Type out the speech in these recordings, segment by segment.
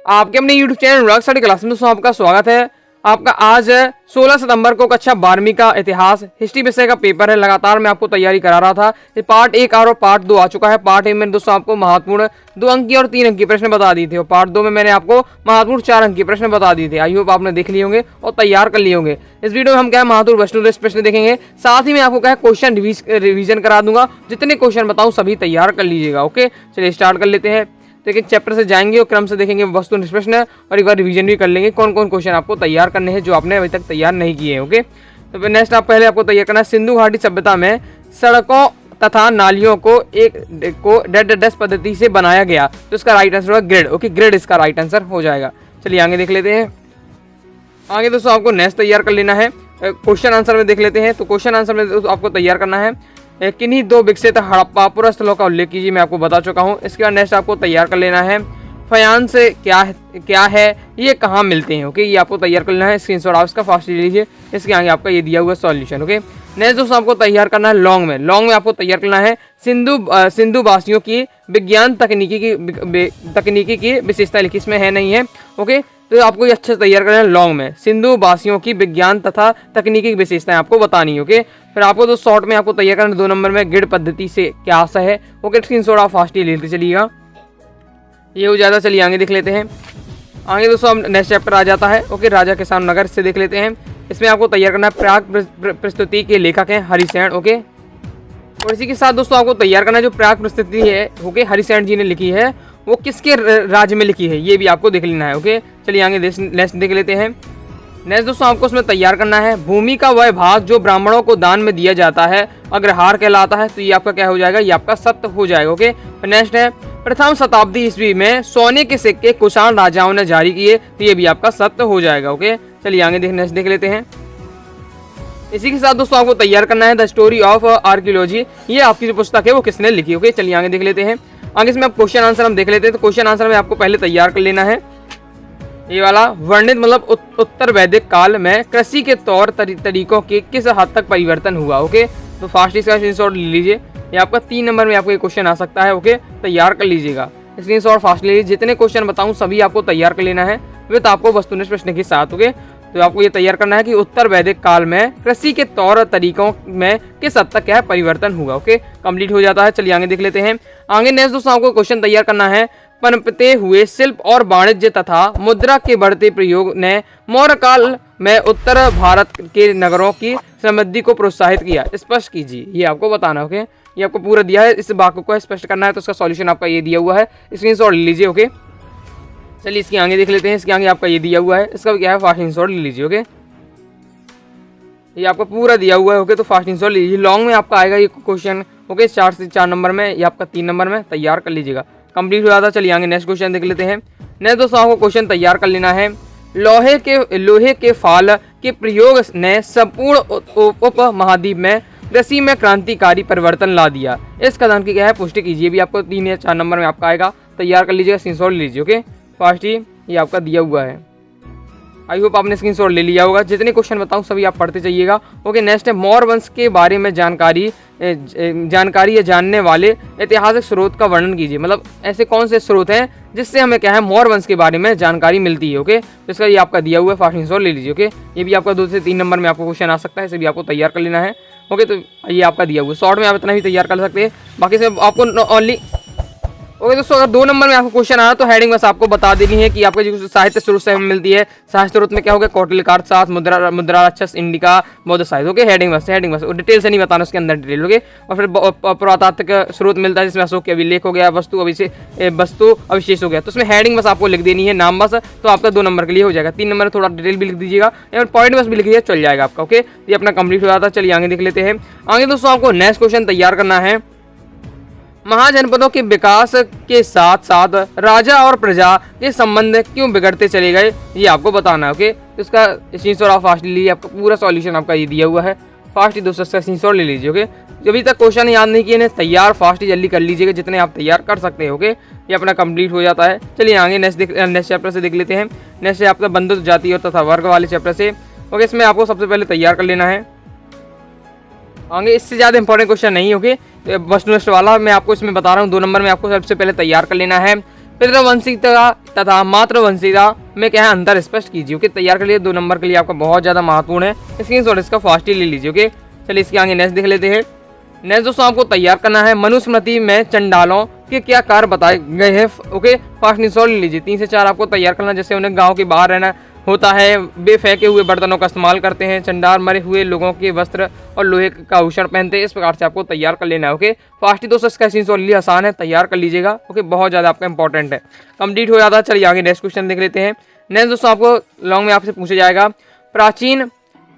आपके अपने YouTube channel rock study class में दोस्तों आपका स्वागत है। आपका आज 16 सितंबर को कक्षा 12वीं का इतिहास हिस्ट्री विषय का पेपर है। लगातार मैं आपको तैयारी करा रहा था। ये पार्ट 1 और पार्ट 2 आ चुका है। पार्ट 1 में दोस्तों आपको महत्वपूर्ण 2 अंक की और 3 अंक की प्रश्न बता दिए थे और पार्ट 2 में मैंने आपको महत्वपूर्ण 4 अंक की प्रश्न बता दिए थे। आई होप आपने देख लिए होंगे और तैयार कर लिए होंगे। इस वीडियो में हम क्या है महत्वपूर्ण वस्तु प्रश्न देखेंगे, साथ ही मैं आपको क्या है क्वेश्चन रिवीजन करा दूंगा। जितने क्वेश्चन बताऊं सभी तैयार कर लीजिएगा। ओके, चलिए स्टार्ट कर लेते हैं। तो एक चैप्टर से जाएंगे और क्रम से देखेंगे वस्तु प्रश्न और एक बार रिवीजन भी कर लेंगे कौन कौन क्वेश्चन आपको तैयार करने हैं जो आपने अभी तक तैयार नहीं किए हैं। ओके, तो नेक्स्ट आप पहले आपको तैयार करना है सिंधु घाटी सभ्यता में सड़कों तथा नालियों को डेड पद्धति से बनाया गया। तो इसका राइट आंसर होगा ग्रिड। ओके, ग्रिड इसका राइट आंसर हो जाएगा। चलिए आगे देख लेते हैं। आगे दोस्तों आपको नेक्स्ट तैयार कर लेना है। क्वेश्चन आंसर में देख लेते हैं। तो क्वेश्चन आंसर में आपको तैयार करना है किन्हीं 2 विकसित हड़प्पा पुरा स्थलों का उल्लेख कीजिए। मैं आपको बता चुका हूँ। इसके बाद नेक्स्ट आपको तैयार कर लेना है फयान से क्या है ये कहाँ मिलते हैं। ओके, ये आपको तैयार कर लेना है। स्क्रीनशॉट आप इसका फास्ट ले लीजिए। इसके आगे आपका ये दिया हुआ सॉल्यूशन। ओके, नेक्स्ट दोस्तों आपको तैयार करना है लॉन्ग में आपको तैयार करना है सिंधु वासियों की विज्ञान तकनीकी की विशेषता लिखी, इसमें है नहीं है। ओके, तो आपको ये अच्छे से तैयार करना है लॉन्ग में सिंधु वासियों की विज्ञान तथा तकनीकी विशेषताएं आपको बतानी। ओके, फिर आपको तो शॉर्ट में आपको तैयार करना 2 नंबर में गिड पद्धति से क्या आशा है। ओके, स्क्रीनशॉट आप फास्ट ही लेते चलिएगा, ये हो जाता। चलिए आगे देख लेते हैं। आगे दोस्तों अब नेक्स्ट चैप्टर आ जाता है। ओके, राजा किसान नगर से देख लेते हैं। इसमें आपको तैयार करना है प्राग प्रस्तुति के लेखक हैं हरिसेन। ओके, और इसी के साथ दोस्तों आपको तैयार करना है जो प्राग प्रस्तुति है ओके हरिसेन जी ने लिखी है वो किसके राज्य में लिखी है ये भी आपको देख लेना है। ओके, चलिए आगे नेक्स्ट देख लेते हैं। नेक्स्ट दोस्तों आपको उसमें तैयार करना है भूमि का वह भाग जो ब्राह्मणों को दान में दिया जाता है अग्रहार कहलाता है। तो ये आपका क्या हो जाएगा, ये आपका सत्य हो जाएगा। ओके, नेक्स्ट है प्रथम शताब्दी ईस्वी में सोने के सिक्के कुषाण राजाओं ने जारी किए। तो ये भी आपका सत्य हो जाएगा। ओके, चलिए आगे देख लेते हैं। इसी के साथ दोस्तों आपको तैयार करना है द स्टोरी ऑफ आर्कियोलॉजी। ये आपकी जो पुस्तक है वो किसने लिखी। ओके, चलिए आगे देख लेते हैं। आगे इसमें आप क्वेश्चन आंसर हम देख लेते हैं। तो क्वेश्चन आंसर में आपको पहले तैयार कर लेना है ये वाला वर्णित मतलब उत्तर वैदिक काल में कृषि के तौर तरीकों के किस हद तक परिवर्तन हुआ। ओके, तो फास्ट इसका स्क्रीनशॉट ले लीजिए। ये आपका 3 नंबर में आपको ये क्वेश्चन आ सकता है। ओके, तैयार कर लीजिएगा, स्क्रीनशॉट फास्ट ले लीजिए। जितने क्वेश्चन बताऊं सभी आपको तैयार कर लेना है विद आपको वस्तुनिष्ठ प्रश्न के साथ। ओके, तो आपको ये तैयार करना है कि उत्तर वैदिक काल में कृषि के तौर तरीकों में किस हद तक क्या है परिवर्तन हुआ। ओके, कंप्लीट हो जाता है। चलिए आगे देख लेते हैं। आगे नेक्स्ट दोस्तों आपको क्वेश्चन तैयार करना है पनपते हुए शिल्प और वाणिज्य तथा मुद्रा के बढ़ते प्रयोग ने मौर्य काल में उत्तर भारत के नगरों की समृद्धि को प्रोत्साहित किया, स्पष्ट कीजिए। ये आपको बताना। ओके, ये आपको पूरा दिया है, इस वाक्य को स्पष्ट करना है। तो इसका सॉल्यूशन आपका ये दिया हुआ है, स्क्रीनशॉट ले लीजिए। ओके, चलिए इसके आगे देख लेते हैं। इसके आगे आपका ये दिया हुआ है, इसका क्या है फास्ट स्क्रीनशॉट ले लीजिए। ओके, ये आपका पूरा दिया हुआ है। ओके, तो फास्ट स्क्रीनशॉट ले लीजिए। लॉन्ग में आपका आएगा ये क्वेश्चन। ओके, 4 से 4 नंबर में, ये आपका 3 नंबर में तैयार कर लीजिएगा, कंप्लीट हो जाता है। चलिए आगे नेक्स्ट क्वेश्चन देख लेते हैं। नेक्स्ट दोस्तों आपको क्वेश्चन तैयार कर लेना है लोहे के फाल के प्रयोग ने संपूर्ण उप महाद्वीप में कृषि में क्रांतिकारी परिवर्तन ला दिया। इस कथन की क्या है पुष्टि कीजिए। भी आपको 3 या 4 नंबर में आपका आएगा, तैयार कर लीजिएगा, स्क्रीनशॉट लीजिए। ओके, फास्ट ही ये आपका दिया हुआ है। आई होप आपने स्क्रीनशॉट ले लिया होगा। जितने क्वेश्चन बताऊं सभी आप पढ़ते जाइएगा। ओके, नेक्स्ट है मौर्य वंश के बारे में जानकारी या जानने वाले ऐतिहासिक स्रोत का वर्णन कीजिए। मतलब ऐसे कौन से स्रोत हैं जिससे हमें क्या है मौर्य वंश के बारे में जानकारी मिलती है। ओके, तो इसका ये आपका दिया हुआ है, फास्ट स्क्रीनशॉट ले लीजिए। ओके, ये भी आपका 2 से 3 नंबर में आपको क्वेश्चन आ सकता है, इसे भी आपको तैयार कर लेना है। ओके, तो ये आपका दिया हुआ है। शॉर्ट में आप इतना ही तैयार कर सकते हैं, बाकी से आपको ओनली। ओके दोस्तों, अगर 2 नंबर में आपको क्वेश्चन आया तो हेडिंग बस आपको बता देनी है कि आपको जो साहित्य स्रोत से मिलती है। साहित्य स्रोत में क्या हो गया, कौटिल्य साथ मुद्राक्षस इंडिका बौद्ध साहित्य। ओके, हेडिंग बस डिटेल से नहीं बताना, उसके अंदर डिटेल। ओके, और फिर पुरातात्विक स्रोत मिलता है जिसमें अशोक के अभिलेख हो गया, वस्तु अविशेष हो गया। तो उसमें हेडिंग बस आपको लिख देनी है, नाम बस, तो आपका 2 नंबर के लिए हो जाएगा। 3 नंबर में थोड़ा डिटेल भी लिख दीजिएगा या पॉइंट बस भी लिख दीजिए, चल जाएगा आपका। ओके, ये अपना कंप्लीट हो जाता है। चलिए आगे देख लेते हैं। आगे दोस्तों आपको नेक्स्ट क्वेश्चन तैयार करना है महाजनपदों के विकास के साथ साथ राजा और प्रजा के संबंध क्यों बिगड़ते चले गए, ये आपको बताना है। ओके, तो इसका स्क्रीनशॉट आप फास्ट ले लीजिए। आपका पूरा सॉल्यूशन आपका ये दिया हुआ है, फास्ट ही दोस्तों इसका स्क्रीनशॉट ले लीजिए। ओके, अभी तक क्वेश्चन याद नहीं किए तैयार फास्ट ही जल्दी कर लीजिएगा, जितने आप तैयार कर सकते हैं। ओके, ये अपना कंप्लीट हो जाता है। चलिए आगे नेक्स्ट चैप्टर से देख लेते हैं। नेक्स्ट है आपका बंधुत्व जाति और तथा वर्ग वाले चैप्टर से। ओके, इसमें आपको सबसे पहले तैयार कर लेना है। आगे इससे ज़्यादा इंपॉर्टेंट क्वेश्चन नहीं। ओके, वस्तुनिष्ठ वाला मैं आपको इसमें बता रहा हूँ। 2 नंबर में आपको सबसे पहले तैयार कर लेना है पितृवंशिकता तथा मातृवंशिकता में क्या है अंतर स्पष्ट कीजिए। ओके, तैयार कर लिए 2 नंबर के लिए आपका बहुत ज्यादा महत्वपूर्ण है, स्क्रीनशॉट इसका फास्ट ही ले लीजिए। ओके, चलिए इसके आगे नेक्स्ट देख लेते हैं। नेक्स्ट दोस्तों आपको तैयार करना है मनुस्मृति में चंडालों के क्या कार्य बताए गए हैं। ओके, फास्ट स्क्रीनशॉट ले लीजिए। 3 से 4 आपको तैयार करना, जैसे उन्हें गाँव के बाहर रहना होता है, बेफेंके हुए बर्तनों का इस्तेमाल करते हैं, चंडाल मरे हुए लोगों के वस्त्र और लोहे का आभूषण पहनते हैं। इस प्रकार से आपको तैयार कर लेना है। ओके, फास्ट ही दोस्तों इसका स्क्रीनशॉट लिए आसान है, तैयार कर लीजिएगा। ओके, बहुत ज़्यादा आपका इंपॉर्टेंट है, कंप्लीट हो जाता है। चलिए आगे नेक्स्ट क्वेश्चन देख लेते हैं। नेक्स्ट दोस्तों आपको लॉन्ग में आपसे पूछा जाएगा,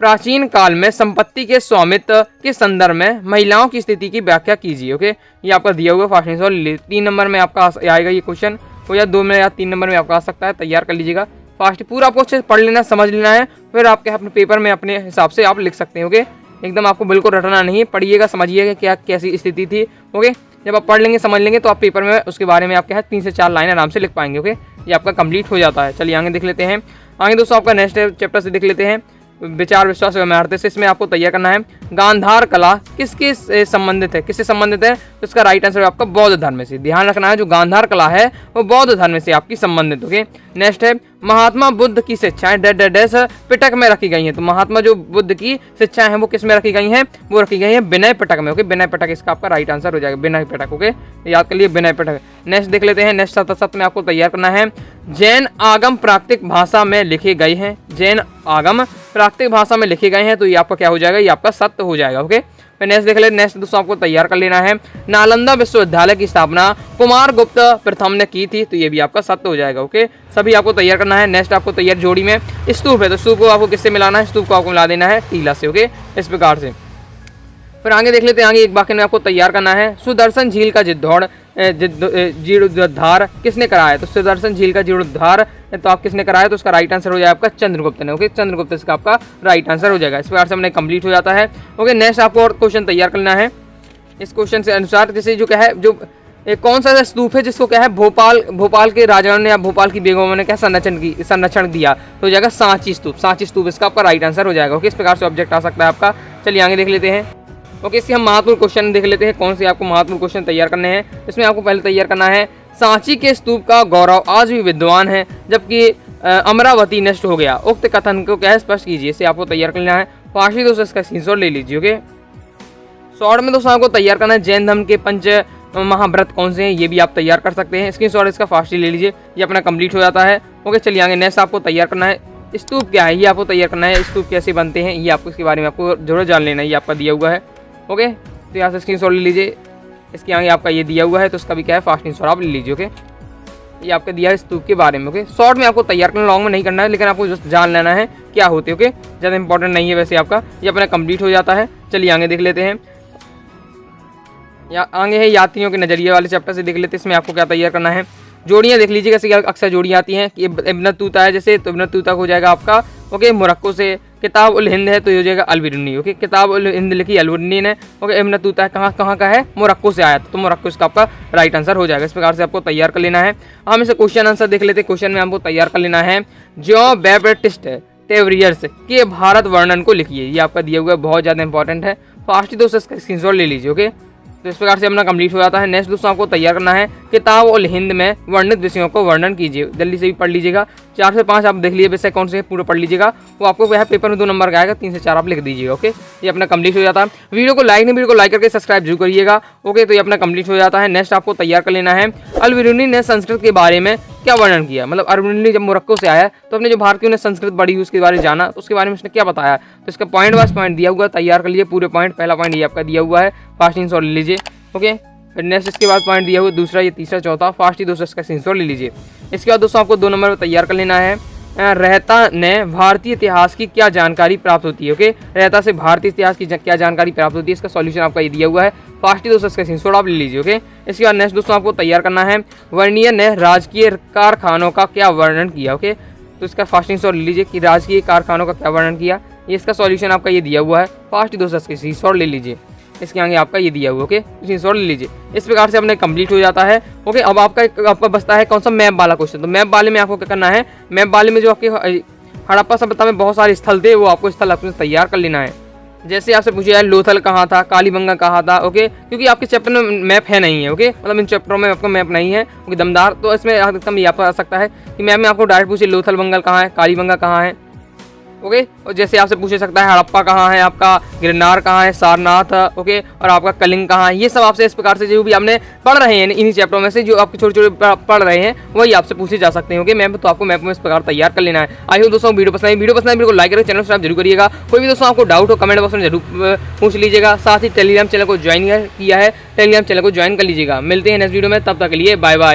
प्राचीन काल में संपत्ति के स्वामित्व के संदर्भ में महिलाओं की स्थिति की व्याख्या कीजिए। ओके, ये आपका दिया हुआ फास्ट स्क्रीनशॉट 3 नंबर में आपका आएगा ये क्वेश्चन, हो या 2 में या 3 नंबर में आपका आ सकता है, तैयार कर लीजिएगा। फास्ट पूरा आपको अच्छे से पढ़ लेना, समझ लेना है, फिर आपके अपने पेपर में अपने हिसाब से आप लिख सकते हैं। ओके, एकदम आपको बिल्कुल रटना नहीं, पढ़िएगा, समझिएगा क्या कैसी स्थिति थी। ओके, जब आप पढ़ लेंगे समझ लेंगे तो आप पेपर में उसके बारे में आपके 3 से 4 लाइन आराम से लिख पाएंगे। ओके, ये आपका कंप्लीट हो जाता है। चलिए आगे देख लेते हैं। आगे दोस्तों आपका नेक्स्ट चैप्टर से देख लेते हैं, विचार विश्वास एवं अर्थात से। इसमें आपको तैयार करना है गांधार कला किसके संबंधित है, किससे संबंधित है, तो इसका राइट आंसर आपका बौद्ध धर्म से। ध्यान रखना है, जो गांधार कला है वो बौद्ध धर्म से आपकी संबंधित। ओके, नेक्स्ट है महात्मा बुद्ध की शिक्षाएं डैश पिटक में रखी गई हैं। तो महात्मा जो बुद्ध की शिक्षाएं हैं वो किस में रखी गई हैं, वो रखी गई हैं विनय पिटक में। ओके, विनय पिटक इसका आपका राइट आंसर हो जाएगा, विनय पिटक। ओके, याद कर लिए विनय पिटक। नेक्स्ट देख लेते हैं। नेक्स्ट 7 में आपको तैयार करना है जैन आगम प्राकृतिक भाषा में लिखे गए हैं। जैन आगम प्राकृतिक भाषा में लिखे गए हैं, तो ये आपका क्या हो जाएगा, ये आपका सत्य हो जाएगा। ओके, फिर नेक्स्ट देख लेते। नेक्स्ट दोस्तों आपको तैयार कर लेना है नालंदा विश्वविद्यालय की स्थापना कुमार गुप्त प्रथम ने की थी, तो ये भी आपका सत्य हो जाएगा। ओके, सभी आपको तैयार करना है। नेक्स्ट आपको तैयार जोड़ी में स्तूप है, तो स्तूप को आपको किससे मिलाना है, स्तूप को आपको मिला देना है टीला से। ओके, इस प्रकार से। फिर आगे देख लेते हैं। आगे एक वाक्य में आपको तैयार करना है सुदर्शन झील का जीर्णोद्धार किसने कराया, तो सुदर्शन झील का जीर्णोद्धार तो आप किसने कराया, तो उसका राइट आंसर हो जाएगा आपका चंद्रगुप्त ने। ओके, चंद्रगुप्त इसका आपका राइट आंसर हो जाएगा। इस प्रकार से हमने कंप्लीट हो जाता है। ओके, नेक्स्ट आपको और क्वेश्चन तैयार करना है। इस क्वेश्चन से अनुसार जैसे जो क्या है, जो कौन सा स्तूप है जिसको क्या है भोपाल के राजाओं ने या भोपाल की बेगमों ने क्या संरक्षण दिया, तो हो जाएगा सांची स्तूप। सांची स्तूप इसका आपका राइट आंसर हो जाएगा। ओके, इस प्रकार से ऑब्जेक्ट आ सकता है आपका। चलिए आगे देख लेते हैं। ओके, इससे हम महत्वपूर्ण क्वेश्चन देख लेते हैं, कौन से आपको महत्वपूर्ण क्वेश्चन तैयार करने हैं। इसमें आपको पहले तैयार करना है सांची के स्तूप का गौरव आज भी विद्वान है जबकि अमरावती नष्ट हो गया, उक्त कथन को क्या है स्पष्ट कीजिए। इसे आपको तैयार करना है। फांसी दोस्तों इसका स्क्रीनशॉट ले लीजिए। ओके, शॉर्ट में दोस्तों आपको तैयार करना है जैन धर्म के 5 महाव्रत कौन से हैं, ये भी आप तैयार कर सकते हैं। स्क्रीनशॉट इसका फास्ट ले लीजिए, ये अपना कंप्लीट हो जाता है। ओके, चलिए आगे नेक्स्ट आपको तैयार करना है स्तूप क्या है, ये आपको तैयार करना है। स्तूप कैसे बनते हैं ये आपको इसके बारे में आपको जरूर जान लेना है, ये आपका दिया हुआ है। ओके, तो यहाँ से स्क्रीनशॉट ले लीजिए। इसके आगे आपका ये दिया हुआ है, तो उसका भी क्या है फास्ट स्क्रीनशॉट आप ले लीजिए। ओके, ये आपका दिया है स्तूप के बारे में। ओके, शॉर्ट में आपको तैयार करना, लॉन्ग में नहीं करना है, लेकिन आपको जस्ट जान लेना है क्या होते। ओके, ज़्यादा इंपॉर्टेंट नहीं है वैसे आपका, ये अपना कंप्लीट हो जाता है। चलिए आगे देख लेते हैं। आगे है यात्रियों के नजरिए वाले चैप्टर से देख लेते हैं। इसमें आपको क्या तैयार करना है, जोड़ियाँ देख लीजिए कैसे अक्सर जोड़ियाँ आती हैं कि इब्न तूता है जैसे, तो इब्न तूता हो जाएगा आपका ओके मोरक्को से। किताब उल हिंद है तो ये हो जाएगा अलबिरूनी। ओके, किताब उल हिंद लिखी अलबिरूनी ने। ओके, इब्न तूता है कहाँ का है, मोरक्को से आया था, तो मोरक्को इसका आपका राइट आंसर हो जाएगा। इस प्रकार से आपको तैयार कर लेना है। हम इसे क्वेश्चन आंसर देख लेते हैं। क्वेश्चन में आपको तैयार कर लेना है जॉन बैप्टिस्ट टेवरियर्स के भारत वर्णन को लिखिए, ये आपका दिया हुआ है, बहुत ज़्यादा इंपॉर्टेंट है। फास्ट दोस्तों इसका स्क्रीनशॉट ले लीजिए। ओके, तो इस प्रकार से अपना कंप्लीट हो जाता है। नेक्स्ट दोस्तों आपको तैयार करना है किताब उल हिंद में वर्णित विषयों को वर्णन कीजिए। जल्दी से भी पढ़ लीजिएगा, 4 से 5 आप देख लीजिए विषय कौन से पूरा पढ़ लीजिएगा, वो आपको वह पेपर में 2 नंबर का आएगा, 3 से 4 आप लिख दीजिएगा। ओके, ये अपना कंप्लीट हो जाता है। वीडियो को लाइक नहीं, वीडियो को लाइक करके सब्सक्राइब जरूर करिएगा। ओके, तो ये अपना कंप्लीट हो जाता है। नेक्स्ट आपको तैयार कर लेना है अलबिरूनी ने संस्कृत के बारे में क्या वर्णन किया, मतलब अलबिरूनी जब मोरक्को से आया तो अपने जो भारतीयों ने संस्कृत पढ़ी उसके बारे में जाना, तो उसके बारे में उसने क्या बताया, तो इसका पॉइंट वाइज पॉइंट दिया हुआ, तैयार कर लिए पूरे पॉइंट। पहला पॉइंट ये आपका दिया हुआ है, फास्ट स्क्रीनशॉट ले लीजिए। ओके, फिर नेक्स्ट इसके बाद पॉइंट दिया हुआ दूसरा, ये तीसरा, चौथा, फास्ट ही दोस्तों इसका स्क्रीनशॉट ले लीजिए। इसके बाद दोस्तों आपको 2 नंबर पर तैयार कर लेना है रहता ने भारतीय इतिहास की क्या जानकारी प्राप्त होती है। ओके, रहता से भारतीय इतिहास की क्या जानकारी प्राप्त होती है, इसका सॉल्यूशन आपका ये दिया हुआ है। फास्ट ही दोस्तों इसका स्क्रीनशॉट आप ले लीजिए। ओके, इसके बाद नेक्स्ट दोस्तों आपको तैयार करना है वर्नियर ने राजकीय कारखानों का क्या वर्णन किया। ओके, तो इसका फास्ट स्क्रीनशॉट ले लीजिए कि राजकीय कारखानों का क्या वर्णन किया, ये इसका सॉल्यूशन आपका ये दिया हुआ है। फास्ट ही दोस्तों इसका स्क्रीनशॉट ले लीजिए। इसके आगे आपका ये दिया हुआ। ओके, स्क्रीनशॉट ले लीजिए। इस प्रकार से अपने कंप्लीट हो जाता है। ओके, अब आपका बचता है कौन सा, मैप वाला क्वेश्चन। तो मैप वाले में आपको क्या करना है, मैप वाले में जो आपके हड़प्पा सभ्यता में बहुत सारे स्थल थे, वो आपको स्थल अपने तैयार कर लेना है। जैसे आपसे पूछा जाए लोथल कहाँ था, कालीबंगा कहाँ था, ओके, क्योंकि आपके चैप्टर में मैप है नहीं है, ओके, मतलब इन चैप्टरों में आपका मैप नहीं है, ओके, दमदार। तो इसमें अधिकतम ये आ सकता है कि मैप में आपको डायरेक्ट पूछे लोथल बंगल कहाँ है, कालीबंगा कहाँ है, ओके। और जैसे आपसे पूछ सकता है हड़प्पा कहाँ है, आपका गिरनार कहाँ है, सारनाथ, ओके, और आपका कलिंग कहाँ है। ये सब आपसे इस प्रकार से जो भी आपने पढ़ रहे हैं इन्हीं चैप्टरों में से जो आपके छोटे छोटे पढ़ रहे हैं वही आपसे पूछे जा सकते हैं, ओके। मैप तो आपको मैप में इस प्रकार तैयार कर लेना है। आई होप दोस्तों वीडियो पसंद है, वीडियो को लाइक करें, चैनल सब्सक्राइब जरूर करिएगा। कोई भी दोस्तों आपको डाउट हो कमेंट बॉक्स में जरूर पूछ लीजिएगा। साथ ही टेलीग्राम चैनल को ज्वाइन किया है, टेलीग्राम चैनल को ज्वाइन कर लीजिएगा। मिलते हैं नेक्स्ट वीडियो में, तब तक के लिए बाय बाय।